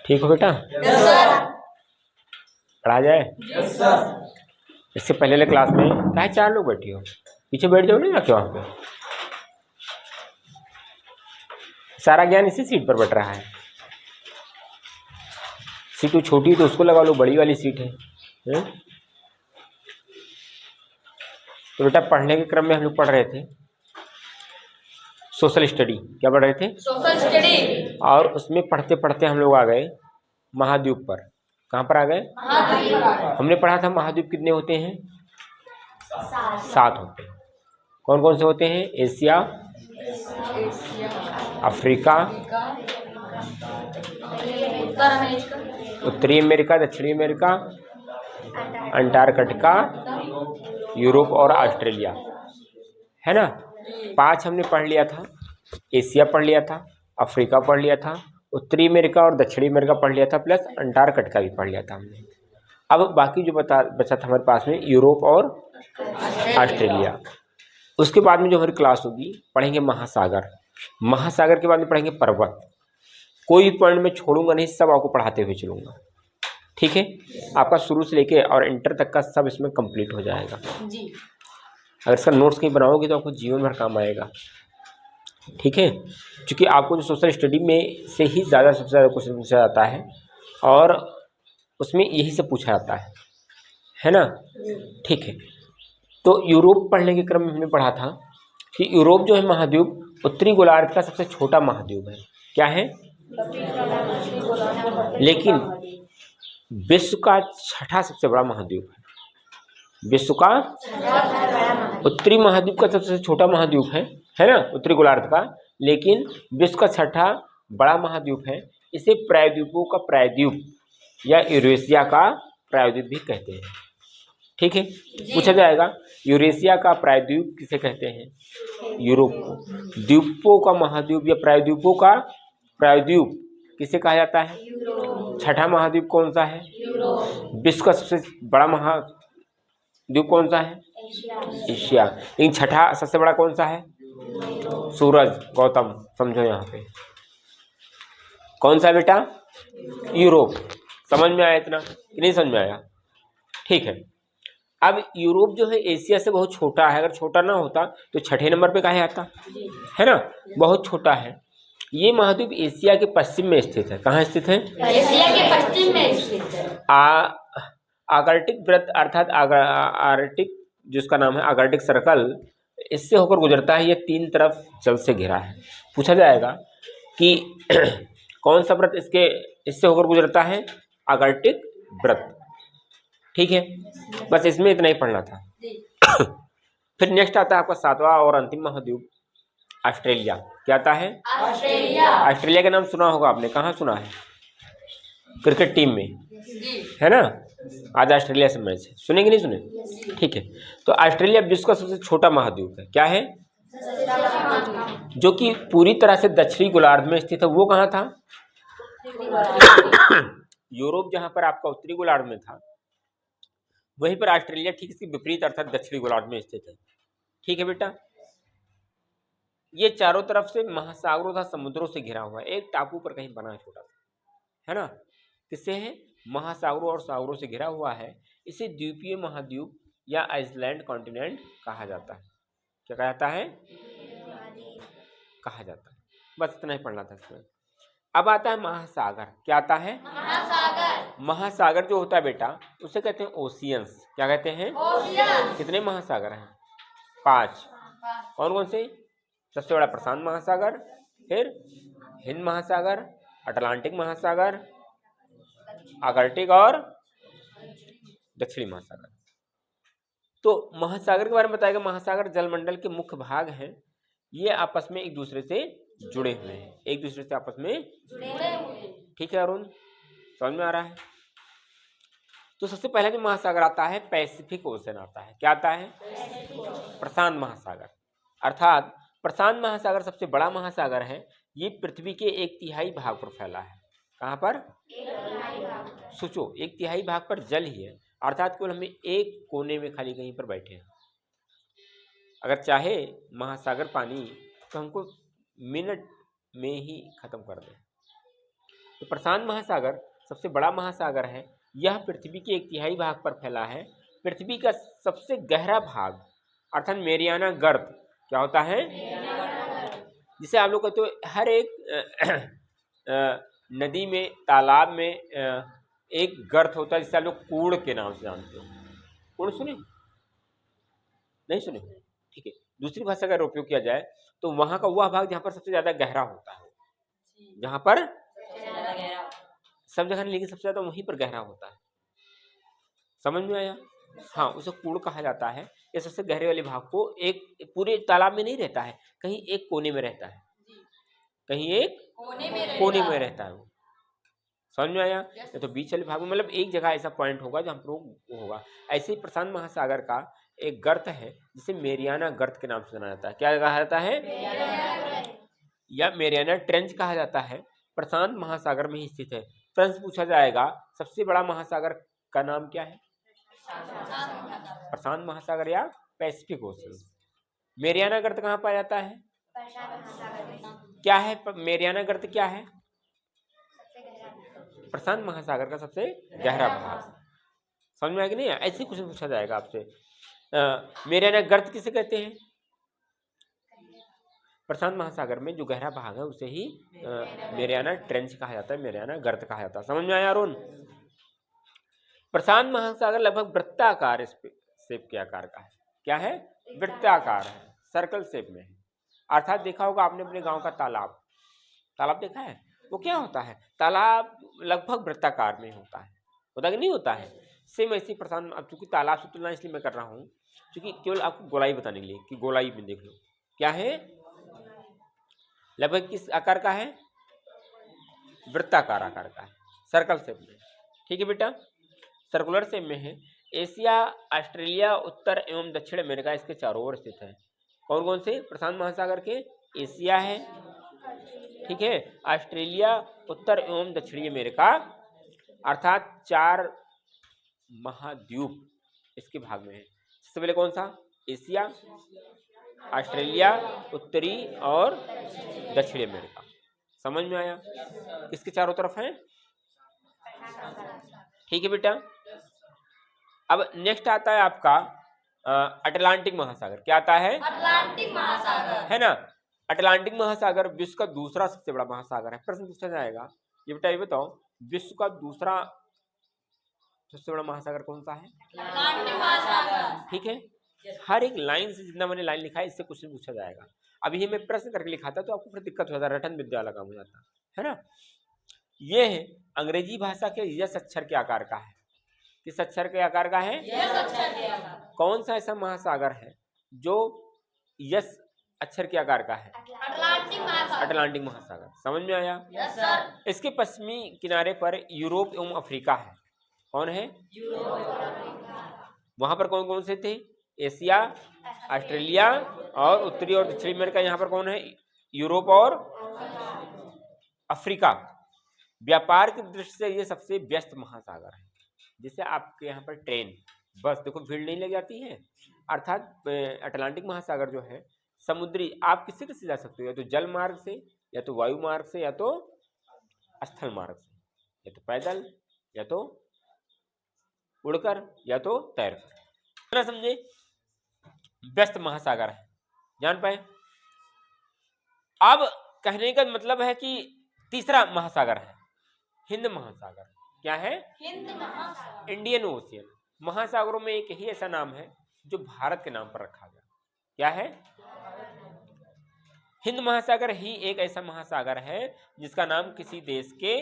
ठीक हो बेटा? Yes sir. पढ़ा जाए? Yes sir. इससे पहले वाले क्लास में काहे 4 लोग बैठी हो? पीछे बैठ जाओ ना जाके वहाँ पे। सारा ज्ञान इसी सीट पर बैठ रहा है। सीट छोटी तो उसको लगा लो, बड़ी वाली सीट है। तो बेटा पढ़ने के क्रम में हम लोग पढ़ रहे थे सोशल स्टडी। क्या पढ़ रहे थे? Social study. और उसमें पढ़ते पढ़ते हम लोग आ गए महाद्वीप पर। कहाँ पर आ गए? महाद्वीप। हमने पढ़ा था महाद्वीप कितने होते हैं? 7 होते हैं। कौन कौन से होते हैं? एशिया, अफ्रीका, उत्तरी अमेरिका, दक्षिणी अमेरिका, अंटार्कटिका, यूरोप और ऑस्ट्रेलिया, है ना? 5 हमने पढ़ लिया था। एशिया पढ़ लिया था, अफ्रीका पढ़ लिया था, उत्तरी अमेरिका और दक्षिणी अमेरिका पढ़ लिया था, प्लस अंटार्कटिका भी पढ़ लिया था हमने। अब बाकी जो बचा था हमारे पास में यूरोप और ऑस्ट्रेलिया। उसके बाद में जो हमारी क्लास होगी पढ़ेंगे महासागर। महासागर के बाद में पढ़ेंगे पर्वत। कोई पॉइंट में छोड़ूंगा नहीं, सब आपको पढ़ाते हुए चलूंगा। ठीक है? आपका शुरू से लेके और इंटर तक का सब इसमें कंप्लीट हो जाएगा जी। अगर इसका नोट्स कहीं बनाओगे तो आपको जीवन भर काम आएगा। ठीक है? क्योंकि आपको जो सोशल स्टडी में से ही ज़्यादा सबसे ज़्यादा क्वेश्चन पूछा जाता है और उसमें यही से पूछा जाता है ना? ठीक है। तो यूरोप पढ़ने के क्रम में हमने पढ़ा था कि यूरोप जो है महाद्वीप उत्तरी गोलार्ध का सबसे छोटा महाद्वीप है। क्या है? लेकिन विश्व का 6ठा सबसे बड़ा महाद्वीप है। विश्व का उत्तरी महाद्वीप का सबसे छोटा महाद्वीप है ना? उत्तरी गोलार्ध का, लेकिन विश्व का 6ठा बड़ा महाद्वीप है। इसे प्रायद्वीपों का प्रायद्वीप या यूरेशिया का प्रायद्वीप भी कहते हैं। ठीक है? पूछा जाएगा यूरेशिया का प्रायद्वीप किसे कहते हैं? यूरोप को। द्वीपों का महाद्वीप या प्रायद्वीपों का प्रायद्वीप किसे कहा जाता है? 6ठा महाद्वीप कौन सा है? विश्व का सबसे बड़ा महाद्वीप कौन सा है? एशिया। लेकिन 6ठा सबसे बड़ा कौन सा है? सूरज। गौतम समझो यहाँ पे कौन सा बेटा? यूरोप। समझ में आया इतना कि नहीं समझ में आया? ठीक है। अब यूरोप जो है एशिया से बहुत छोटा है। अगर छोटा ना होता तो 6ठे नंबर पे काहे आता, है ना? बहुत छोटा है। ये महाद्वीप एशिया के पश्चिम में स्थित है। कहाँ स्थित है? एशिया के पश्चिम में स्थित है। आर्कटिक वृत्त अर्थात आर्कटिक जिसका नाम है आर्कटिक सर्कल, इससे होकर गुजरता है। ये 3 तरफ जल से घिरा है। पूछा जाएगा कि कौन सा व्रत इससे होकर गुजरता है? आर्कटिक व्रत। ठीक है? बस इसमें इतना ही पढ़ना था। फिर नेक्स्ट आता है आपका 7वां और अंतिम महाद्वीप ऑस्ट्रेलिया। क्या आता है? ऑस्ट्रेलिया। ऑस्ट्रेलिया का नाम सुना होगा आपने। कहाँ सुना है? क्रिकेट टीम में, है ना? आज ऑस्ट्रेलिया से मैच है। सुने कि नहीं सुने? ठीक है। तो ऑस्ट्रेलिया विश्व का सबसे छोटा महाद्वीप है। क्या है? जो कि पूरी तरह से दक्षिणी गोलार्ध में स्थित है। वो कहाँ था? यूरोप जहां पर आपका उत्तरी गोलार्ध में था, वहीं पर ऑस्ट्रेलिया ठीक इसके विपरीत अर्थात दक्षिणी गोलार्ध में स्थित है। ठीक है बेटा? ये चारों तरफ से महासागरों तथा समुद्रों से घिरा हुआ है। एक टापू पर कहीं बना है छोटा सा, है ना? किससे है? महासागरों और सागरों से घिरा हुआ है। इसे द्वीपीय महाद्वीप या आइसलैंड कॉन्टिनेंट कहा जाता है। क्या कहा जाता है? कहा जाता है। बस इतना ही पढ़ना था इसमें। अब आता है महासागर। क्या आता है? महासागर। महासागर जो होता है बेटा उसे कहते हैं ओशियंस। क्या कहते हैं? ओशियंस। कितने महासागर हैं? 5। कौन कौन से? सबसे बड़ा प्रशांत महासागर, फिर हिंद महासागर, अटलांटिक महासागर, आर्कटिक और दक्षिणी महासागर। तो महासागर के बारे में बताएगा। महासागर जलमंडल के मुख्य भाग हैं। ये आपस में एक दूसरे से जुड़े हुए हैं। एक दूसरे से आपस में जुड़े हुए हैं। ठीक है अरुण? समझ में आ रहा है? तो सबसे पहले जो महासागर आता है पैसिफिक ओशन आता है। क्या आता है? प्रशांत महासागर। अर्थात प्रशांत महासागर सबसे बड़ा महासागर है। ये पृथ्वी के 1/3 भाग पर फैला है। कहाँ पर? सोचो 1/3 भाग पर जल ही है। अर्थात केवल हमें एक कोने में खाली कहीं पर बैठे हैं। अगर चाहे महासागर पानी तो हमको मिनट में ही खत्म कर दे। तो प्रशांत महासागर सबसे बड़ा महासागर है। यह पृथ्वी के 1/3 भाग पर फैला है। पृथ्वी का सबसे गहरा भाग अर्थात मेरियाना गर्त क्या होता है, जिसे आप लोग कहते हो हर एक नदी में, तालाब में एक गर्त होता है जिसे आप लोग कूड़ के नाम से जानते हो। कूड़ सुने? नहीं सुने? ठीक है। दूसरी भाषा का अगर उपयोग किया जाए तो वहां का वह भाग जहाँ पर सबसे ज्यादा गहरा होता है, जहाँ पर सब जगह नहीं लेकिन सबसे ज्यादा वहीं पर गहरा होता है। समझ में आया? हाँ, उसे कूड़ कहा जाता है। ये सबसे गहरे वाले भाग को एक पूरे तालाब में नहीं रहता है, कहीं एक कोने में रहता है, कहीं एक कोने में रहता है वो। समझ में आया? ये तो बीच वाले भाग में मतलब एक जगह ऐसा पॉइंट होगा जहाँ पर वो होगा। ऐसे ही प्रशांत महासागर का एक गर्त है जिसे मेरियाना गर्त के नाम से जाना जाता है। क्या कहा जाता है? या मेरियाना ट्रेंच कहा जाता है। प्रशांत महासागर में ही स्थित है। प्रश्न पूछा जाएगा सबसे बड़ा महासागर का नाम क्या है? प्रशांत महासागर या पैसिफिक ओशन। मेरियाना गर्त कहाँ पाया जाता है? क्या है मेरियाना गर्त? क्या है? प्रशांत महासागर का सबसे गहरा भाग। समझ में आया कि नहीं? ऐसे क्वेश्चन पूछा जाएगा आपसे। मेरियाना गर्त किसे कहते हैं? प्रशांत महासागर में जो गहरा भाग है उसे ही मेरियाना ट्रेंच कहा जाता है, मेरियाना गर्त कहा जाता है। समझ में आया अरुण? प्रशांत महासागर लगभग वृत्ताकार शेप के आकार का है। क्या है? वृत्ताकार है, सर्कल शेप में है। अर्थात देखा होगा आपने अपने गांव का तालाब, तालाब देखा है? वो क्या होता है? तालाब लगभग वृत्ताकार में होता कि नहीं होता है? सेम ऐसी प्रशांत, अब चूंकि तालाब से तुलना इसलिए मैं कर रहा हूँ क्योंकि केवल आपको गोलाई बताने के लिए कि गोलाई में देख लो क्या है, लगभग किस आकार का है? वृत्ताकार आकार का है, सर्कल शेप में। ठीक है बेटा, सर्कुलर शेप में है। एशिया, ऑस्ट्रेलिया, उत्तर एवं दक्षिण अमेरिका इसके चारों ओर स्थित है। कौन कौन से प्रशांत महासागर के? एशिया है, ठीक है, ऑस्ट्रेलिया, उत्तर एवं दक्षिणी अमेरिका, अर्थात 4 महाद्वीप इसके भाग में है। सबसे पहले कौन सा? एशिया, ऑस्ट्रेलिया, उत्तरी और दक्षिणी अमेरिका। समझ में आया? किसके चारों तरफ है? ठीक है बेटा। अब नेक्स्ट आता है आपका अटलांटिक महासागर। क्या आता है? अटलांटिक महासागर, है ना? अटलांटिक महासागर विश्व का दूसरा सबसे बड़ा महासागर है। प्रश्न पूछा जाएगा, ये बेटा ये बताओ विश्व का दूसरा सबसे बड़ा महासागर कौन सा है? अटलांटिक महासागर। ठीक है, हर एक लाइन से जितना मैंने लाइन लिखा है इससे क्वेश्चन पूछा जाएगा। अभी ये मैं प्रश्न करके लिखा था तो आपको फिर दिक्कत हो जाता, रटन विद्या वाला काम हो जाता है ना। ये है अंग्रेजी भाषा के यस अक्षर के आकार का है। किस अक्षर के आकार का है? यस अक्षर के आकार। कौन सा ऐसा महासागर है जो यस अक्षर के आकार का है? अटलांटिक महासागर। अटलांटिक महासागर। समझ में आया? Yes sir. इसके पश्चिमी किनारे पर यूरोप एवं अफ्रीका है। कौन है? वहां पर कौन कौन से थे? एशिया, ऑस्ट्रेलिया और उत्तरी और दक्षिणी अमेरिका। यहाँ पर कौन है? यूरोप और अफ्रीका। व्यापार की दृष्टि से ये सबसे व्यस्त महासागर है। जैसे आपके यहाँ पर ट्रेन, बस देखो भीड़ नहीं लग जाती है। अर्थात अटलांटिक महासागर जो है समुद्री, आप किससे किससे जा सकते हो? या तो जल मार्ग से, या तो वायु मार्ग से, या तो स्थल मार्ग से, या तो पैदल, या तो उड़कर, या तो तैरकर। समझे? व्यस्त महासागर है, जान पाए? अब कहने का मतलब है कि तीसरा महासागर है हिंद महासागर। क्या है? हिंद महासागर। Indian ocean. महासागरों में एक ही ऐसा नाम है जो भारत के नाम पर रखा गया। क्या है? हिंद महासागर ही एक ऐसा महासागर है जिसका नाम किसी देश के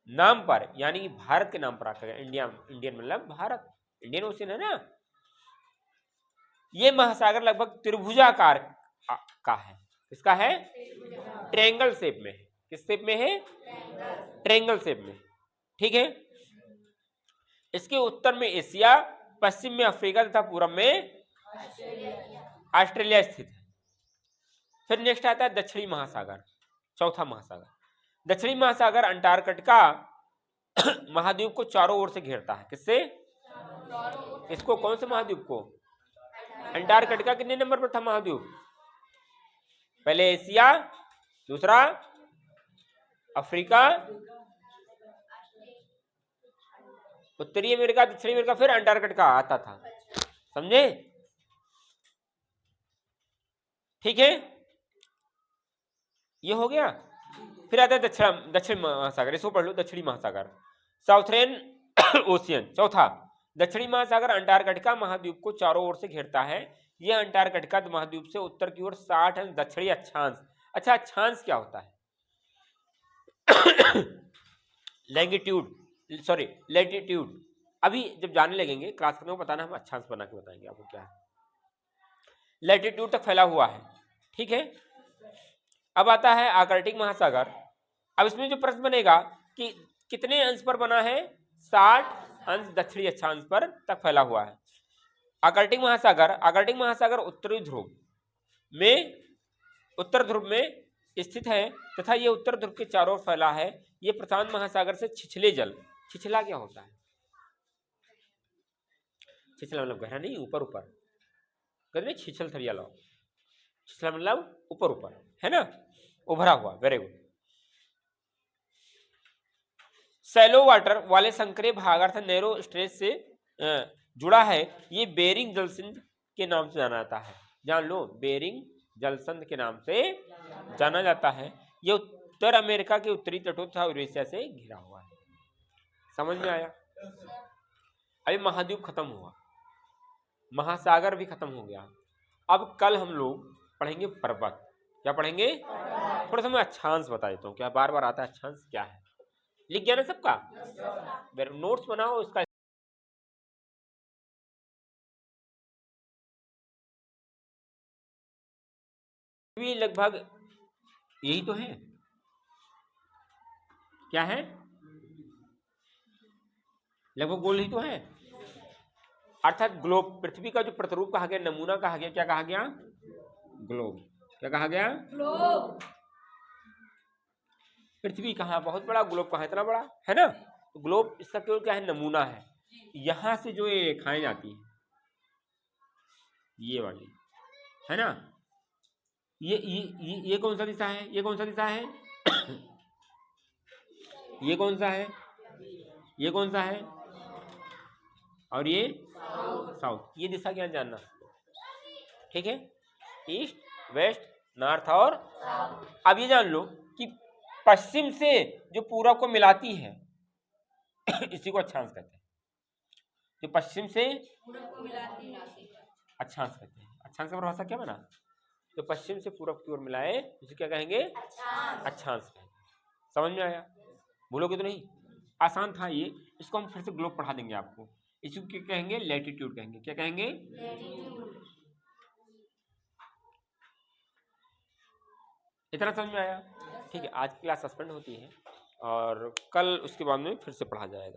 नाम पर, यानी कि भारत के नाम पर रखा गया। इंडियन मतलब भारत, इंडियन ओशियन है ना। यह महासागर लगभग त्रिभुजाकार का है। किसका है? ट्रायंगल शेप में है। किस शेप में है? ट्रायंगल शेप में। ठीक है, इसके उत्तर में एशिया, पश्चिम में अफ्रीका तथा पूर्व में ऑस्ट्रेलिया स्थित है। फिर नेक्स्ट आता है दक्षिणी महासागर, चौथा महासागर। दक्षिणी महासागर अंटार्कटिका महाद्वीप को चारों ओर से घेरता है। किससे? इसको कौन से महाद्वीप को? अंटार्कटिका कितने नंबर पर था महाद्वीप? पहले एशिया, दूसरा अफ्रीका, उत्तरी अमेरिका, दक्षिणी अमेरिका, फिर अंटार्कटिका आता था। समझे? ठीक है, ये हो गया। फिर आता है दक्षिण महासागर, इसको पढ़ लो, दक्षिणी महासागर, साउथर्न ओशियन। चौथा, दक्षिणी महासागर अंटार्कटिका महाद्वीप को चारों ओर से घेरता है। यह अंटार्कटिका महाद्वीप से उत्तर की ओर 60 अंश दक्षिणी अक्षांश। अच्छा, अक्षांश क्या होता है? लैटिट्यूड। अभी जब जाने लगेंगे क्लास में बताना, हम अक्षांश बना के बताएंगे आपको क्या है। लैटिट्यूड तक फैला हुआ है, ठीक है। अब आता है आर्कटिक महासागर। अब इसमें जो प्रश्न बनेगा कि कितने अंश पर बना है? 60 अंश दक्षिणी अक्षांश पर तक फैला हुआ है आर्कटिक महासागर उत्तर ध्रुव में स्थित है तथा ये उत्तर ध्रुव के चारों ओर फैला है। ये प्रशांत महासागर से छिछला क्या होता है? छिछला मतलब गहरा नहीं, ऊपर कहते हैं छिछल थरिया लाओ। छिछला मतलब ऊपर है ना, उभरा हुआ। Very good. सैलो वाटर वाले संकरे भाग अर्थात नैरो स्ट्रेच से जुड़ा है। ये बेरिंग जलसंधि के नाम से जाना जाता है। जान लो, बेरिंग जलसंधि के नाम से जाना जाता है। ये उत्तर अमेरिका के उत्तरी तटों तथा यूरेशिया से घिरा हुआ है। समझ में आया? अभी महाद्वीप खत्म हुआ, महासागर भी खत्म हो गया। अब कल हम लोग पढ़ेंगे पर्वत। क्या पढ़ेंगे? थोड़ा सा मैं अक्षांश बता देता हूँ, क्या बार बार आता है अक्षांश क्या है। लिख गया ना सबका? नोट्स बनाओ इसका। भी लगभग यही तो है। क्या है? लगभग गोल ही तो है। अर्थात ग्लोब, पृथ्वी का जो प्रतिरूप कहा गया, नमूना कहा गया, क्या कहा गया? ग्लोब। क्या कहा गया? ग्लोब। पृथ्वी कहाँ? बहुत बड़ा। ग्लोब कहाँ? इतना बड़ा है ना। तो ग्लोब इसका केवल क्या है? नमूना है। यहां से जो ये रेखाएं जाती है, ये वाली है ना, ये कौन सा दिशा है? ये कौन सा दिशा है? ये कौन सा है? ये कौन सा है? और ये साउथ। ये दिशा क्या जानना, ठीक है। ईस्ट, वेस्ट, नॉर्थ और अब ये जान लो कि पश्चिम से जो पूरब को मिलाती है इसी को अक्षांश कहते हैं। जो पश्चिम से पूरब को मिलाती है अक्षांश कहते हैं। अक्षांश का परिभाषा क्या बना? जो पश्चिम से पूरब की ओर मिलाए उसे क्या कहेंगे? अक्षांश। समझ में आया? भूलोगे तो नहीं, आसान था ये। इसको हम फिर से ग्लोब पढ़ा देंगे आपको। इसको क्या कहेंगे? लैटिट्यूड कहेंगे। क्या कहेंगे? इतना समझ में आया? ठीक है, आज की क्लास सस्पेंड होती है और कल उसके बाद में फिर से पढ़ा जाएगा।